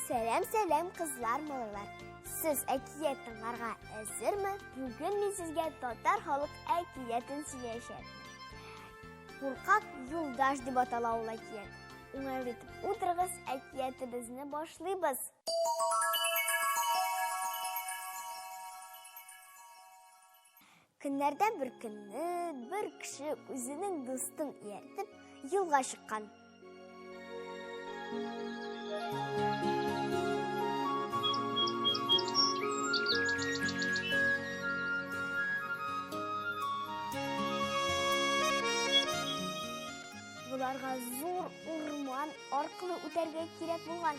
Сәлем қызлар, малайлар. Сіз әкият тыңларға әзірме? Бүгін мен сізге татар халық әкиятын сөйләшәм. Қурқақ юлдаш деп аталау әкият. Оңайлы етіп отырғыз, әкиятыбызны башлайбыз. Күннәрдән бір күнні бір кіші өзінің достын ертіп, юлға шыққан. Бұларға зор орман арқылы өтәргә керек болған.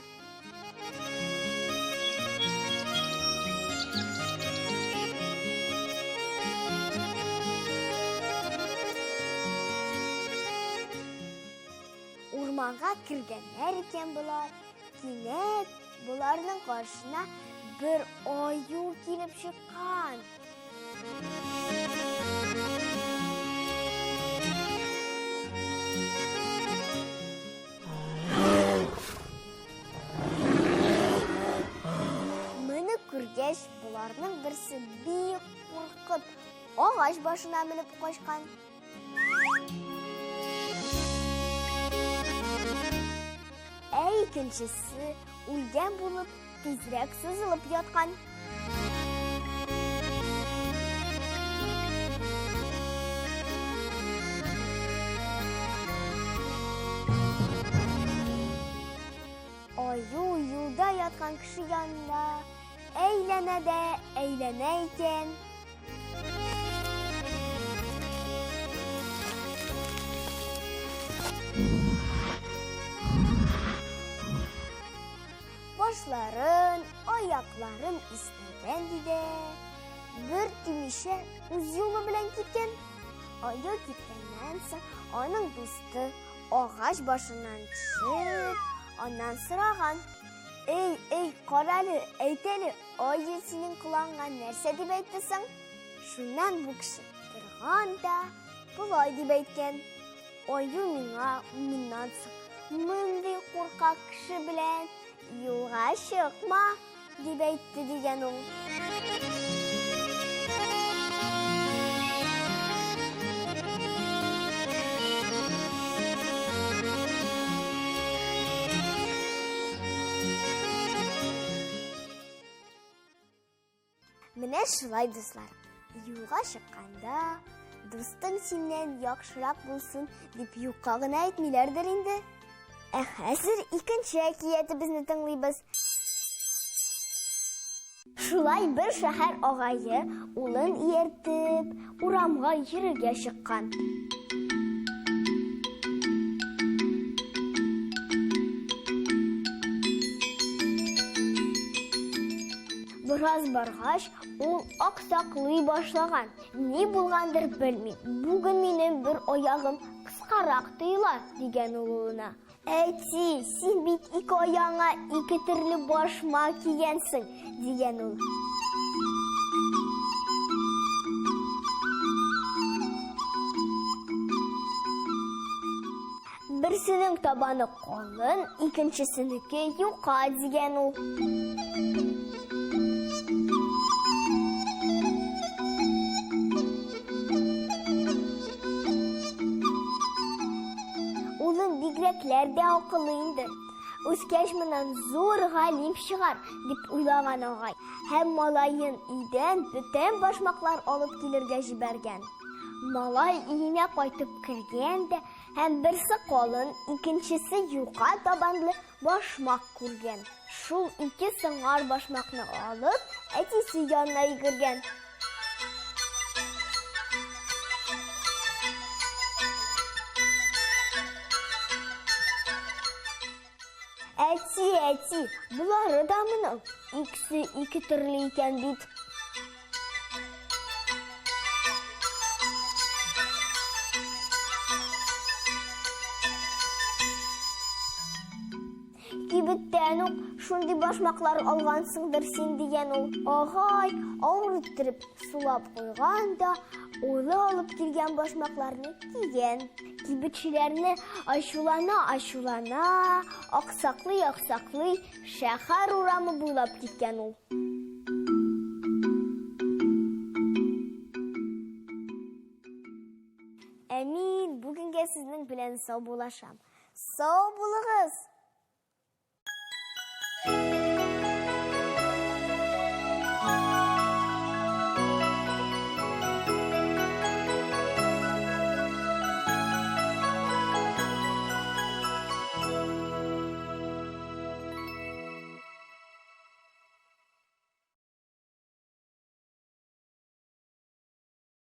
Орманға кіргеннәр екен бұлар. Кенет бұларның қаршына бір аю келіп шыққан. Мұны көргеш бұларның бірсі бейік қорқып, ағаш башына мініп қашқан. Икенчесе үлгән булып, тизрәк сузылып яткан. Аю юлда яткан кеше янында әйләнә икән. Başların, ayakların istegen dide. Bir tümüşe uz yolu bilen gitken. Aya gitkenden soň onun dostu ağaç başından çıkıp, ondan sıragan. Ey qaralı, ayteli, aya senin qılangan нәрсе dep aytdysың? Şundan bu kişi turgan da bulay dep aytken. Aya mиңа mundan soň mınday qorqaq kişi bilen yo'lga chiqma deb aytdi degan u. Менә шулай дуслар. Юлга чыкканда достың синнән яхшырак булсын дип юкка гына әйтмиләрдер инде. Хәзер икенче әкиятебезне тыңлыйбыз. Шулай бер шәһәр агае улын ияртеп, урамга йөрергә чыккан. Бераз баргач, ул аксаклый башлаган. Ни булгандыр белмим. Бүген минем бер аягым кыскарак тоела дигән улына. Әти, син бит ике аяңа ике төрле башма кигәнсең, дигән ул. Берсенең табаны калын, икенчесенеке юка, дигән ул. Бигрәкләр дә акыллы инде. Үскәч менән зур галим чыгар дип уйлаган агай. Һәм малайын өйдән бүтән башмаклар алып килергә җибәргән. Малай өенә кайтып кергән дә, һәм берсе калын, икенчесе юка табанлы башмак күргән. Шул ике сыңар башмакны алып, әтисе янына йөгергән. Әти, бұлары да мұның. Икісі ике түрлі екен бит. кибеттән үк шундый башмаклар алгансыңдыр син дигән ул. Агай, авыр иттереп сулап куйган да, улы алып килгән башмакларны кигән. Кибетчеләрне ачулана, аксаклый, шәһәр урамы буйлап киткән ул. Мин бүгенгә сезнең белән сау булашам. Сау булыгыз!